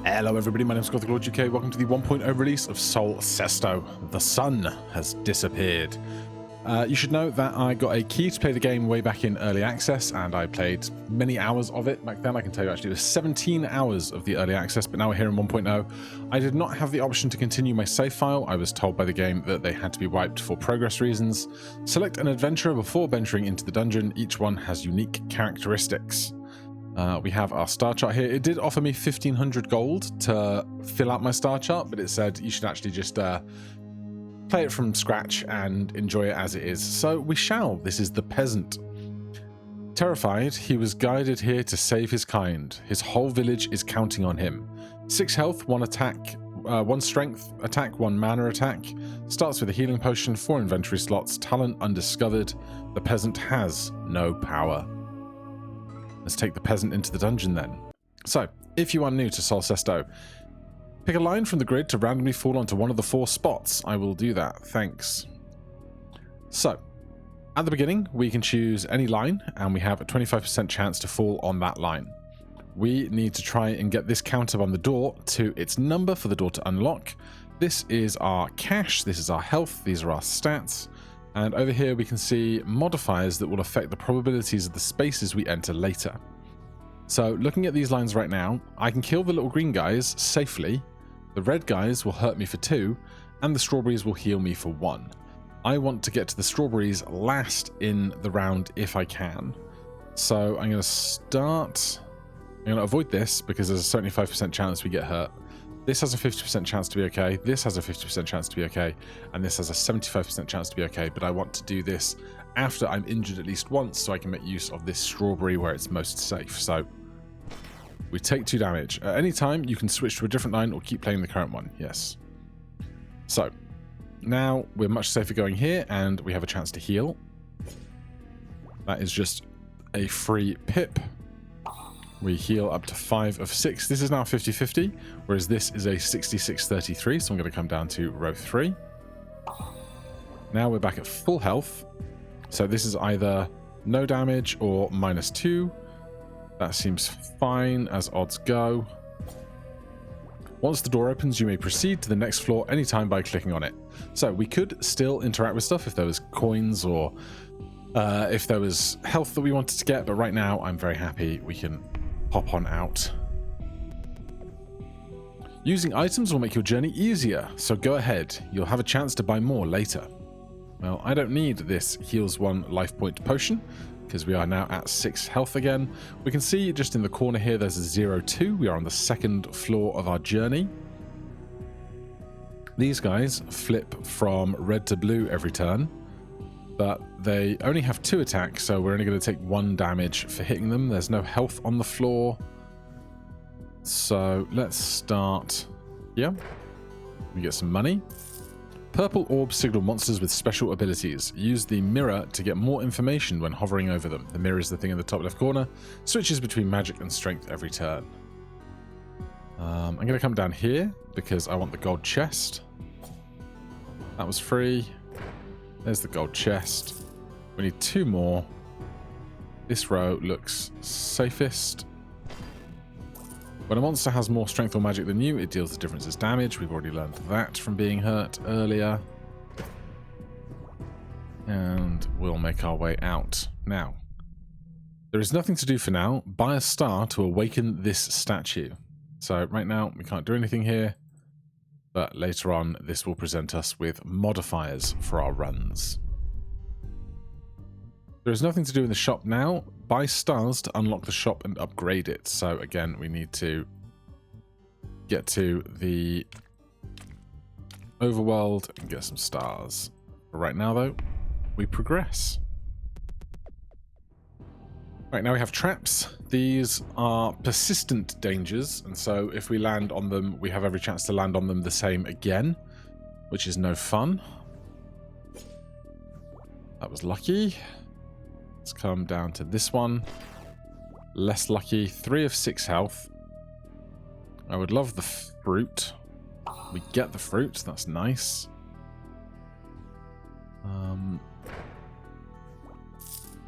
Hello everybody, my name is Lord UK. Welcome to the 1.0 release of Soul Cesto. The sun has disappeared. You should know that I got a key to play the game way back in early access, and I played many hours of it back then. I can tell you actually it was 17 hours of the early access, but now we're here in 1.0. I did not have the option to continue my save file. I was told by the game that they had to be wiped for progress reasons. Select an adventurer before venturing into the dungeon. Each one has unique characteristics. We have our star chart here. It did offer me 1,500 gold to fill out my star chart, but it said you should actually just play it from scratch and enjoy it as it is. So we shall. This is the Peasant. Terrified, he was guided here to save his kind. His whole village is counting on him. 6 health, 1 attack, 1 strength attack, 1 mana attack. Starts with a healing potion, 4 inventory slots, talent undiscovered. The Peasant has no power. Let's take the Peasant into the dungeon then. So, if you are new to Soul Cesto, pick a line from the grid to randomly fall onto one of the 4 spots. I will do that, thanks. So, at the beginning, we can choose any line, and we have a 25% chance to fall on that line. We need to try and get this counter on the door to its number for the door to unlock. This is our cash, this is our health, these are our stats. And over here we can see modifiers that will affect the probabilities of the spaces we enter later. So looking at these lines right now, I can kill the little green guys safely, the red guys will hurt me for 2, and the strawberries will heal me for 1. I want to get to the strawberries last in the round if I can. So I'm going to avoid this because there's a 75% chance we get hurt. This has a 50% chance to be okay, this has a 50% chance to be okay, and this has a 75% chance to be okay, but I want to do this after I'm injured at least once so I can make use of this strawberry where it's most safe. So we take 2 damage. At any time, you can switch to a different line or keep playing the current one, yes. So now we're much safer going here, and we have a chance to heal. That is just a free pip. We heal up to 5 of 6. This is now 50-50, whereas this is a 66-33, so I'm going to come down to row 3. Now we're back at full health. So this is either no damage or -2. That seems fine as odds go. Once the door opens, you may proceed to the next floor anytime by clicking on it. So we could still interact with stuff if there was coins or if there was health that we wanted to get, but right now I'm very happy we can hop on out. Using items will make your journey easier, so go ahead. You'll have a chance to buy more later. Well, I don't need this heals 1 life point potion because we are now at 6 health again. We can see just in the corner here there's a 0-2. We are on the 2nd floor of our journey. These guys flip from red to blue every turn, but they only have 2 attacks, so we're only going to take 1 damage for hitting them. There's no health on the floor. So let's start here. We get some money. Purple orbs signal monsters with special abilities. Use the mirror to get more information when hovering over them. The mirror is the thing in the top left corner. Switches between magic and strength every turn. I'm going to come down here because I want the gold chest. That was free. There's the gold chest. We need 2 more. This row looks safest. When a monster has more strength or magic than you, it deals the difference as damage. We've already learned that from being hurt earlier. And we'll make our way out. Now, there is nothing to do for now. Buy a star to awaken this statue. So right now, we can't do anything here. But later on, this will present us with modifiers for our runs. There is nothing to do in the shop now. Buy stars to unlock the shop and upgrade it. So again, we need to get to the overworld and get some stars. But right now, though, we progress. Right, now we have traps. These are persistent dangers, and so if we land on them, we have every chance to land on them the same again, which is no fun. That was lucky. Let's come down to this one. Less lucky. 3 of 6 health. I would love the fruit. We get the fruit. That's nice.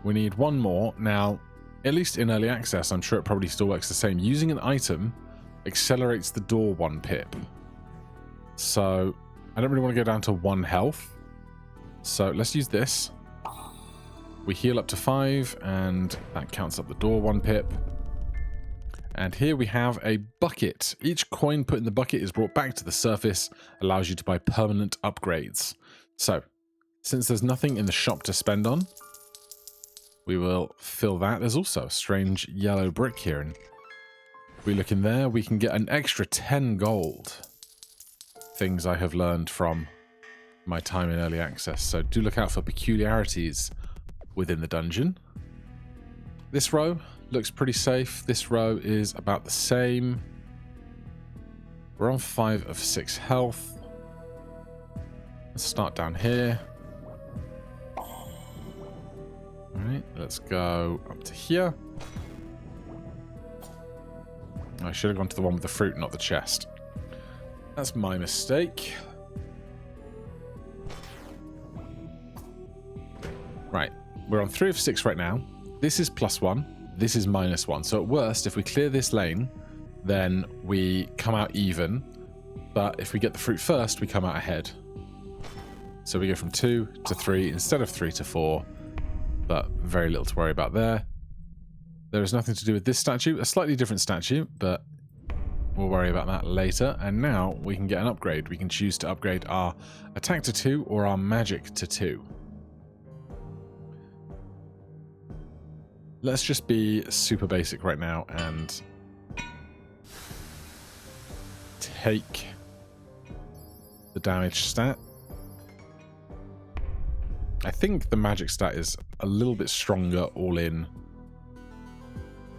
We need 1 more. Now, at least in early access, I'm sure it probably still works the same. Using an item accelerates the door 1 pip. So I don't really want to go down to 1 health. So let's use this. We heal up to 5, and that counts up the door 1 pip. And here we have a bucket. Each coin put in the bucket is brought back to the surface, allows you to buy permanent upgrades. So, since there's nothing in the shop to spend on, we will fill that. There's also a strange yellow brick here, and if we look in there, we can get an extra 10 gold. Things I have learned from my time in early access. So do look out for peculiarities within the dungeon. This row looks pretty safe. This row is about the same. We're on 5 of 6 health. Let's start down here. Alright, let's go up to here. I should have gone to the one with the fruit, not the chest. That's my mistake. Right, we're on 3 of 6 right now. This is +1. This is -1. So at worst, if we clear this lane, then we come out even. But if we get the fruit first, we come out ahead. So we go from 2 to 3 instead of 3 to 4. But very little to worry about there. There is nothing to do with this statue. A slightly different statue, but we'll worry about that later. And now we can get an upgrade. We can choose to upgrade our attack to 2 or our magic to 2. Let's just be super basic right now and take the damage stat. I think the magic stat is a little bit stronger all in,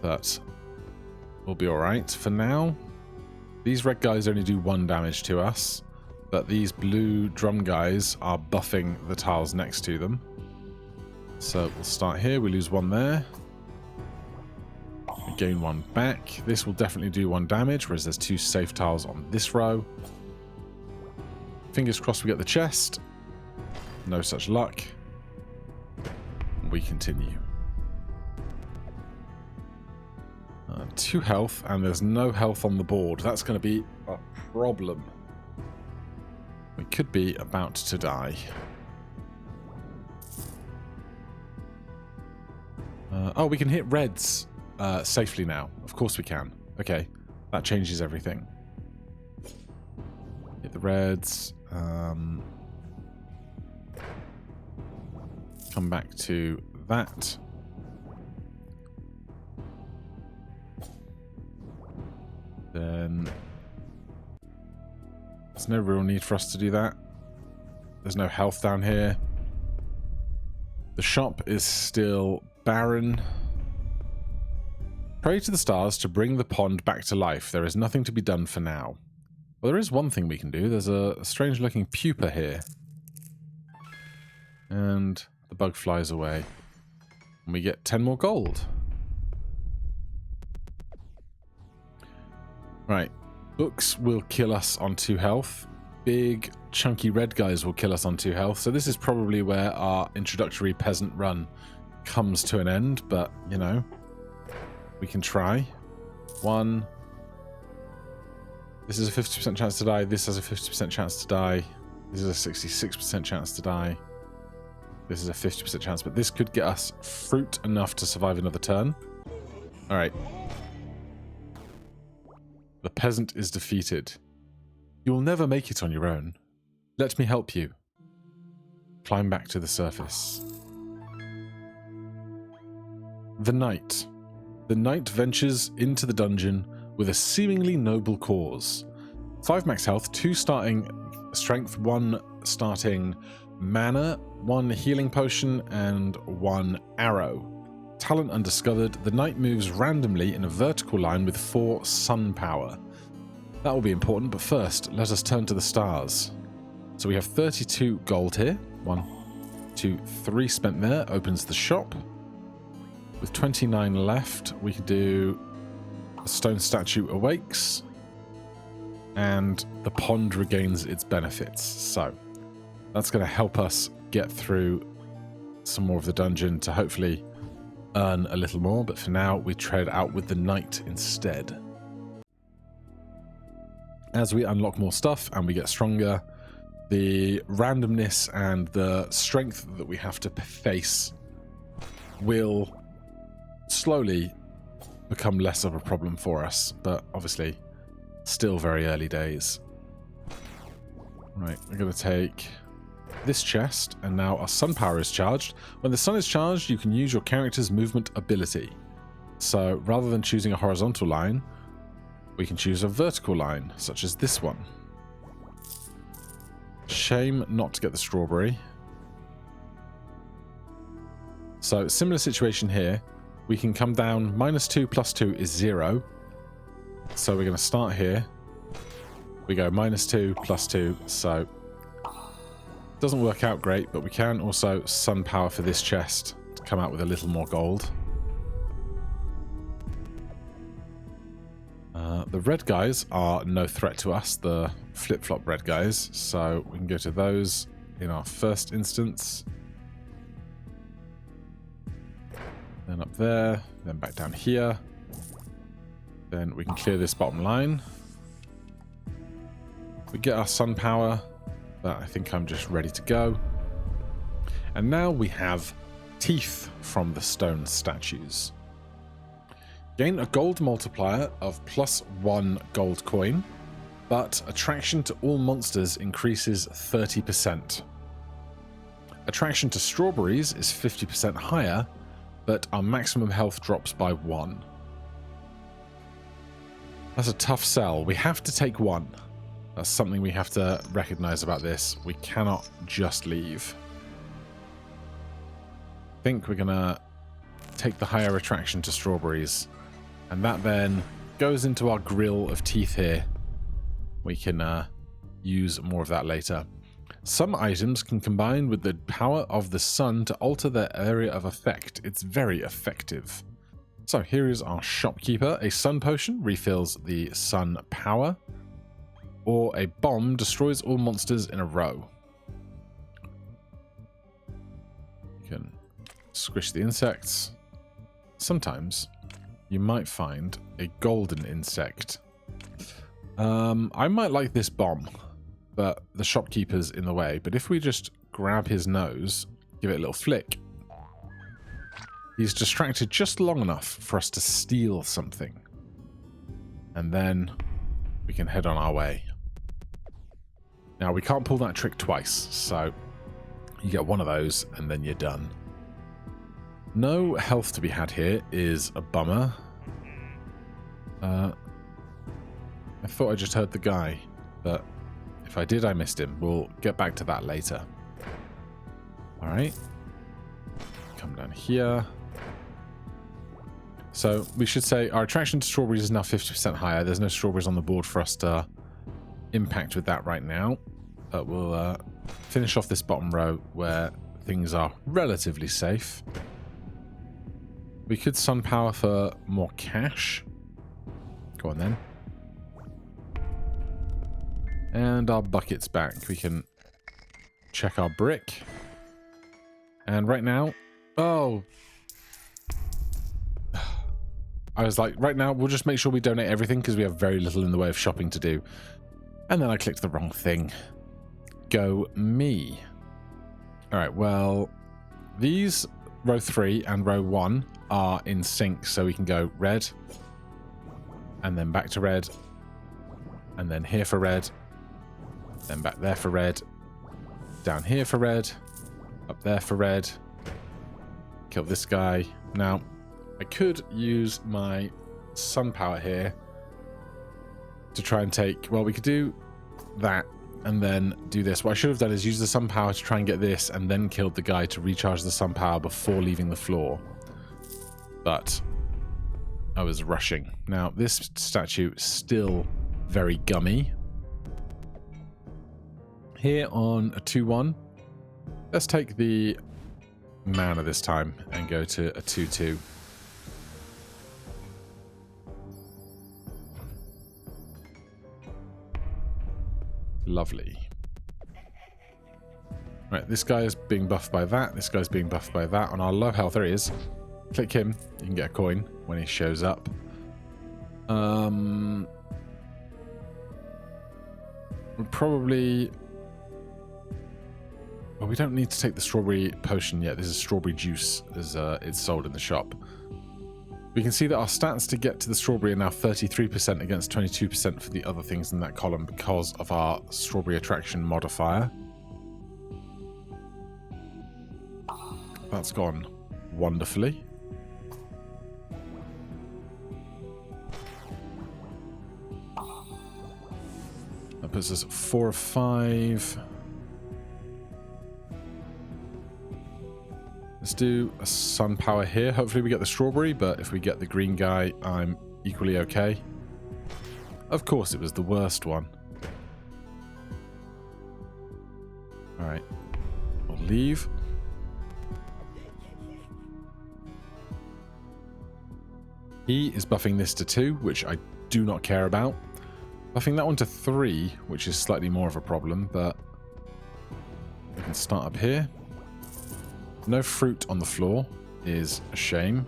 but we'll be alright for now. These red guys only do 1 damage to us, but these blue drum guys are buffing the tiles next to them. So we'll start here, we lose 1 there. We gain 1 back. This will definitely do 1 damage, whereas there's 2 safe tiles on this row. Fingers crossed we get the chest. No such luck. We continue. 2 health, and there's no health on the board. That's going to be a problem. We could be about to die. Oh, we can hit reds safely now. Of course we can. Okay, that changes everything. Hit the reds. Come back to that. Then there's no real need for us to do that. There's no health down here. The shop is still barren. Pray to the stars to bring the pond back to life. There is nothing to be done for now. Well, there is one thing we can do. There's a strange looking pupa here. And the bug flies away. And we get 10 more gold. Right. Books will kill us on 2 health. Big, chunky red guys will kill us on 2 health. So this is probably where our introductory peasant run comes to an end. But, you know, we can try. 1. This is a 50% chance to die. This has a 50% chance to die. This is a 66% chance to die. This is a 50% chance, but this could get us fruit enough to survive another turn. Alright. The peasant is defeated. You will never make it on your own. Let me help you. Climb back to the surface. The knight. The knight ventures into the dungeon with a seemingly noble cause. 5 max health, 2 starting strength, 1 starting mana, 1 healing potion, and 1 arrow. Talent undiscovered, the knight moves randomly in a vertical line with 4 sun power. That will be important, but first, let us turn to the stars. So we have 32 gold here. 1, 2, 3 spent there. Opens the shop. With 29 left, we can do a stone statue awakes. And the pond regains its benefits. So that's going to help us get through some more of the dungeon to hopefully earn a little more. But for now, we trade out with the knight instead. As we unlock more stuff and we get stronger, the randomness and the strength that we have to face will slowly become less of a problem for us, but obviously still very early days. Right, we're going to take this chest, and now our sun power is charged. When the sun is charged, you can use your character's movement ability. So rather than choosing a horizontal line, we can choose a vertical line, such as this one. Shame not to get the strawberry. So similar situation here. We can come down, -2 + 2 is 0. So we're going to start here. We go -2 + 2, so doesn't work out great, but we can also sun power for this chest to come out with a little more gold. The red guys are no threat to us, the flip-flop red guys, so we can go to those in our first instance. Then up there, then back down here. Then we can clear this bottom line. We get our sun power, but I think I'm just ready to go. And now we have teeth from the stone statues. Gain a gold multiplier of +1 gold coin, but attraction to all monsters increases 30%. Attraction to strawberries is 50% higher, but our maximum health drops by 1. That's a tough sell. We have to take 1. That's something we have to recognize about this. We cannot just leave. I think we're gonna take the higher attraction to strawberries, and that then goes into our grill of teeth here. We can use more of that later. Some items can combine with the power of the sun to alter their area of effect. It's very effective. So here is our shopkeeper. A sun potion refills the sun power, or a bomb destroys all monsters in a row. You can squish the insects. Sometimes you might find a golden insect. I might like this bomb, but the shopkeeper's in the way. But if we just grab his nose, give it a little flick, he's distracted just long enough for us to steal something. And then we can head on our way. Now, we can't pull that trick twice, so you get one of those and then you're done. No health to be had here is a bummer. I thought I just heard the guy, but if I did, I missed him. We'll get back to that later. Alright. Come down here. So we should say our attraction to strawberries is now 50% higher. There's no strawberries on the board for us to impact with that right now. But we'll finish off this bottom row where things are relatively safe. We could sun power for more cash. Go on then. And our bucket's back. We can check our brick. And right now... Oh! I was like, right now, we'll just make sure we donate everything because we have very little in the way of shopping to do. And then I clicked the wrong thing. Go me. Alright, well, these row 3 and row 1 are in sync, so we can go red, and then back to red, and then here for red, then back there for red, down here for red, up there for red, kill this guy. Now, I could use my sun power here to try and take... Well, we could do that and then do this. What I should have done is use the sun power to try and get this and then killed the guy to recharge the sun power before leaving the floor. But I was rushing. Now, this statue is still very gummy. Here on a 2-1, let's take the mana this time and go to a 2-2. Lovely. Right, this guy is being buffed by that. This guy's being buffed by that. On our low health, there he is. Click him. You can get a coin when he shows up. we probably... Well, we don't need to take the strawberry potion yet. This is strawberry juice, as it's sold in the shop. We can see that our stats to get to the strawberry are now 33% against 22% for the other things in that column because of our strawberry attraction modifier. That's gone wonderfully. That puts us at 4 of 5. Let's do a sun power here. Hopefully we get the strawberry, but if we get the green guy, I'm equally okay. Of course it was the worst one. Alright. We'll leave. He is buffing this to 2, which I do not care about. Buffing that one to 3, which is slightly more of a problem, but we can start up here. No fruit on the floor is a shame.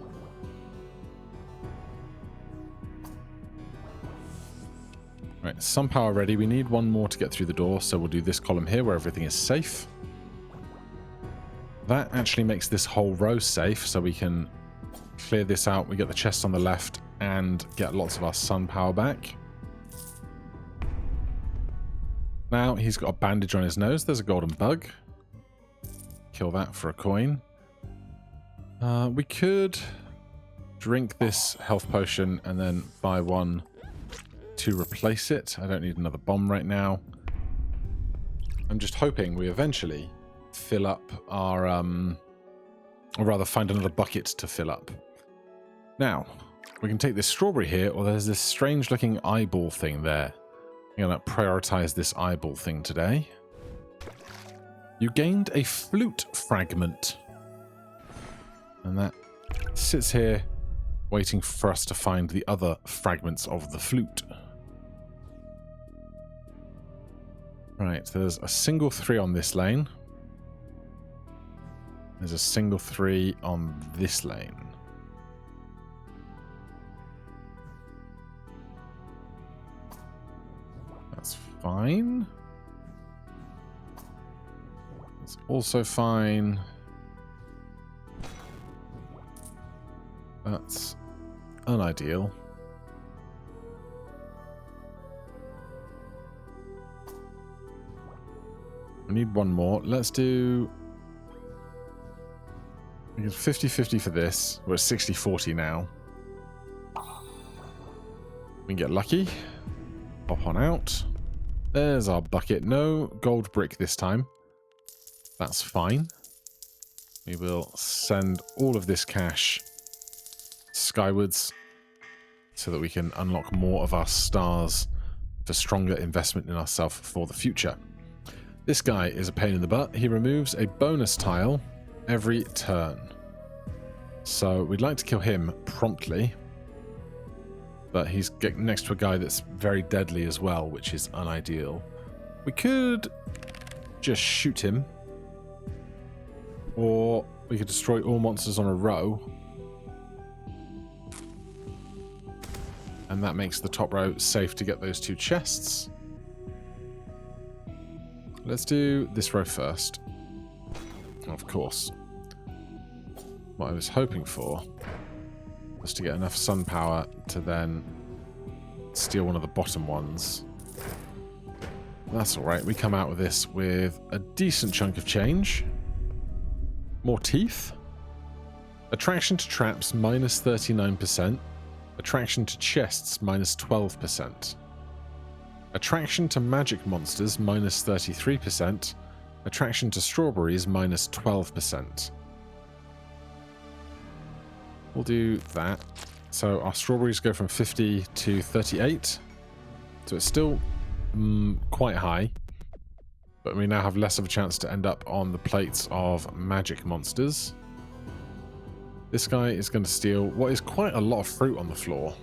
Right, sun power ready. We need one more to get through the door, so we'll do this column here where everything is safe. That actually makes this whole row safe, so we can clear this out. We get the chest on the left and get lots of our sun power back. Now he's got a bandage on his nose. There's a golden bug. Kill that for a coin. We could drink this health potion and then buy one to replace it. I don't need another bomb right now. I'm just hoping we eventually fill up our, or rather find another bucket to fill up. Now, we can take this strawberry here, or there's this strange looking eyeball thing there. I'm going to prioritize this eyeball thing today. You gained a flute fragment. And that sits here waiting for us to find the other fragments of the flute. Right, there's a single 3 on this lane. There's a single 3 on this lane. That's fine. It's also fine. That's unideal. We need one more. Let's do... We get 50-50 for this. We're at 60-40 now. We can get lucky. Pop on out. There's our bucket. No gold brick this time. That's fine. We will send all of this cash skywards so that we can unlock more of our stars for stronger investment in ourselves for the future. This guy is a pain in the butt. He removes a bonus tile every turn. So we'd like to kill him promptly. But he's getting next to a guy that's very deadly as well, which is unideal. We could just shoot him. Or we could destroy all monsters on a row. And that makes the top row safe to get those 2 chests. Let's do this row first. Of course. What I was hoping for was to get enough sun power to then steal one of the bottom ones. That's alright. We come out with this with a decent chunk of change. More teeth. Attraction to traps minus 39%. Attraction to chests minus 12%. Attraction to magic monsters minus 33%. Attraction to strawberries minus 12%. We'll do that. So our strawberries go from 50 to 38. So it's still quite high. But we now have less of a chance to end up on the plates of magic monsters. This guy is going to steal what is quite a lot of fruit on the floor.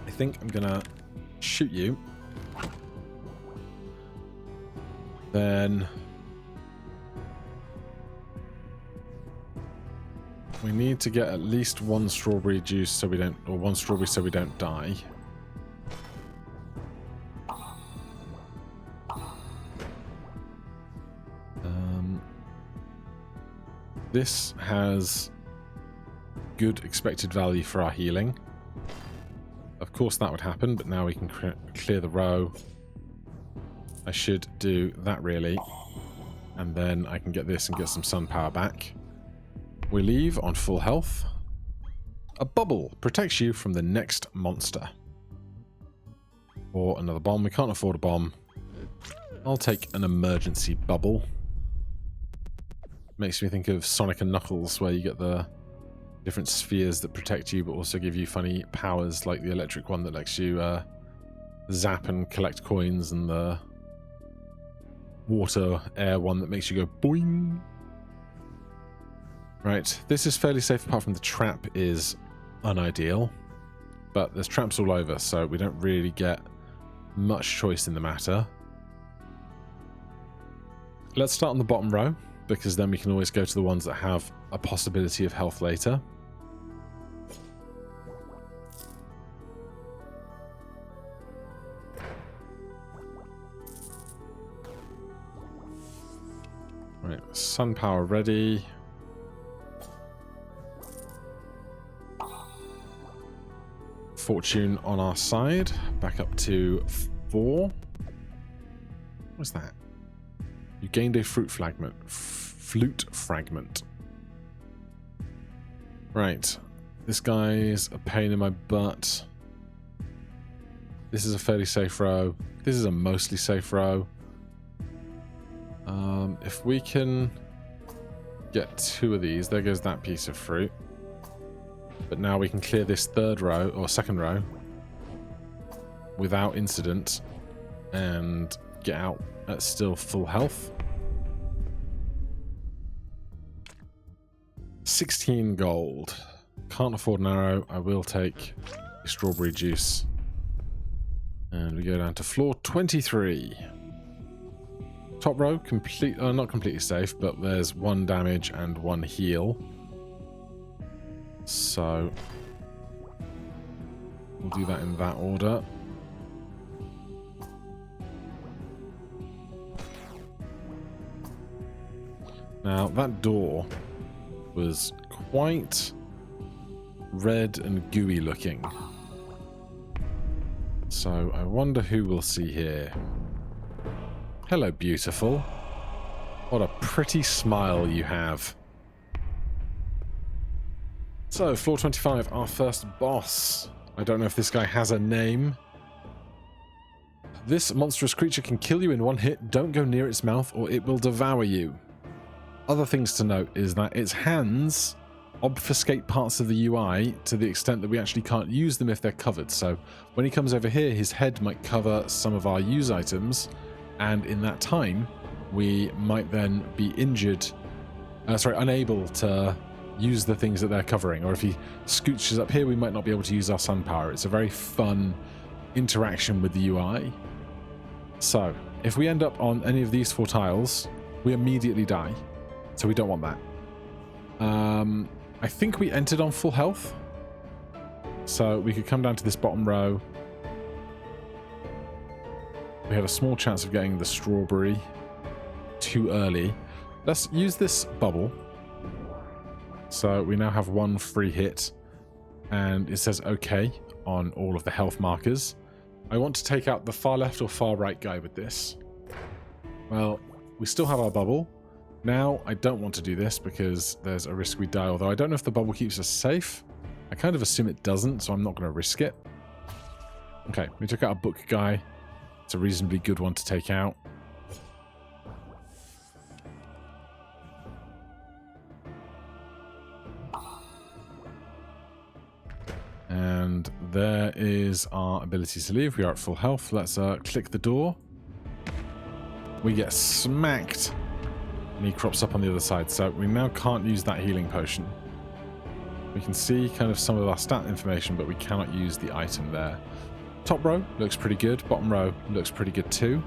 I think I'm going to shoot you. Then we need to get at least 1 strawberry juice so we don't, or 1 strawberry so we don't die. This has good expected value for our healing. Of course that would happen, but now we can clear the row. I should do that really. And then I can get this and get some sun power back. We leave on full health. A bubble protects you from the next monster. Or another bomb. We can't afford a bomb. I'll take an emergency bubble. Makes me think of Sonic and Knuckles, where you get the different spheres that protect you but also give you funny powers, like the electric one that lets you zap and collect coins, and the water air one that makes you go boing. Right, this is fairly safe apart from the trap is unideal, but there's traps all over, so we don't really get much choice in the matter. Let's start on the bottom row, because then we can always go to the ones that have a possibility of health later. Right, sun power ready. Fortune on our side, back up to 4. What's that? You gained a flute fragment. Right, this guy's a pain in my butt. This is a fairly safe row. This is a mostly safe row. If we can get 2 of these, there goes that piece of fruit. But now we can clear this third row, or second row, without incident, and get out at still full health. 16 gold. Can't afford an arrow. I will take a strawberry juice. And we go down to floor 23. Top row, not completely safe, but there's 1 damage and 1 heal. So we'll do that in that order. Now that door was quite red and gooey looking. So I wonder who we'll see here. Hello, beautiful. What a pretty smile you have. So, floor 25, our first boss. I don't know if this guy has a name. This monstrous creature can kill you in 1 hit. Don't go near its mouth or it will devour you. Other things to note is that its hands obfuscate parts of the UI to the extent that we actually can't use them if they're covered. So when he comes over here, his head might cover some of our use items, and in that time, we might then be unable to use the things that they're covering, or if he scooches up here we might not be able to use our sun power. It's a very fun interaction with the UI. So if we end up on any of these 4 tiles, we immediately die, so we don't want that. I think we entered on full health, so we could come down to this bottom row. We had a small chance of getting the strawberry too early. Let's use this bubble. So we now have 1 free hit, and it says OK on all of the health markers. I want to take out the far left or far right guy with this. Well, we still have our bubble. Now, I don't want to do this because there's a risk we die, although I don't know if the bubble keeps us safe. I kind of assume it doesn't, so I'm not going to risk it. Okay, we took out a book guy. It's a reasonably good one to take out. And there is our ability to leave. We are at full health. Let's click the door. We get smacked, and he crops up on the other side. So we now can't use that healing potion. We can see kind of some of our stat information, but we cannot use the item there. Top row looks pretty good. Bottom row looks pretty good too.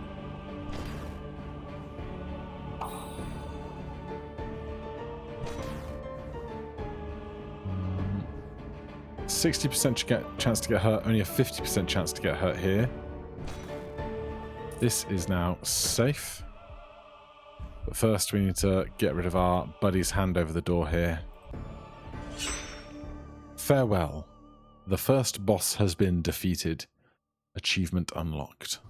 60% chance to get hurt, only a 50% chance to get hurt here. This is now safe. But first we need to get rid of our buddy's hand over the door here. Farewell. The first boss has been defeated. Achievement unlocked.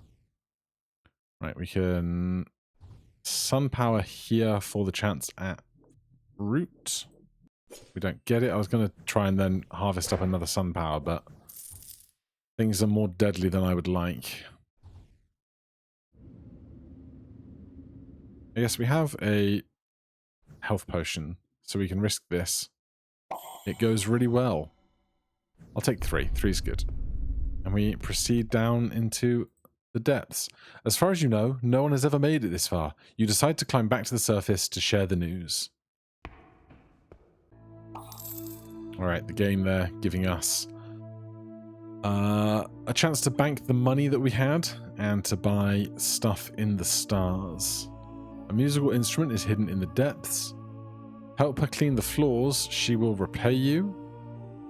Right, we can sun power here for the chance at root. We don't get it. I was going to try and then harvest up another sun power, but things are more deadly than I would like. Yes, we have a health potion, so we can risk this. It goes really well. I'll take 3. 3's good. And we proceed down into the depths. As far as you know, no one has ever made it this far. You decide to climb back to the surface to share the news. Alright, the game there giving us a chance to bank the money that we had and to buy stuff in the stars. A musical instrument is hidden in the depths. Help her clean the floors, she will repay you.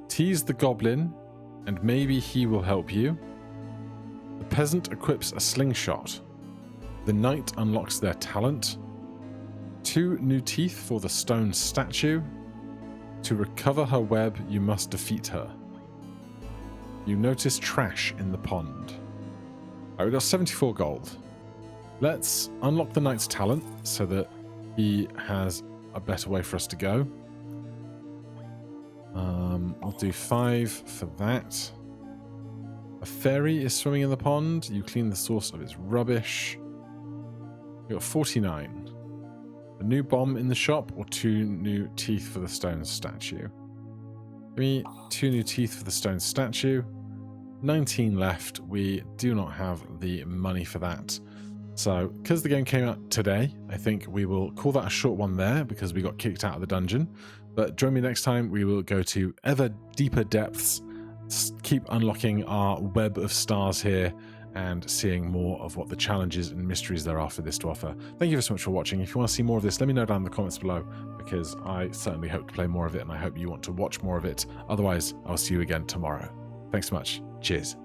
Tease the goblin, and maybe he will help you. The peasant equips a slingshot. The knight unlocks their talent. 2 new teeth for the stone statue. To recover her web, you must defeat her. You notice trash in the pond. Alright, we got 74 gold. Let's unlock the knight's talent so that he has a better way for us to go. I'll do 5 for that. A fairy is swimming in the pond. You clean the source of its rubbish. We got 49. A new bomb in the shop or 2 new teeth for the stone statue? Give me 2 new teeth for the stone statue. 19 left. We do not have the money for that. So, because the game came out today, I think we will call that a short one there because we got kicked out of the dungeon. But join me next time. We will go to ever deeper depths, keep unlocking our web of stars here, and seeing more of what the challenges and mysteries there are for this to offer. Thank you so much for watching. If you want to see more of this, let me know down in the comments below, because I certainly hope to play more of it, and I hope you want to watch more of it. Otherwise, I'll see you again tomorrow. Thanks so much. Cheers.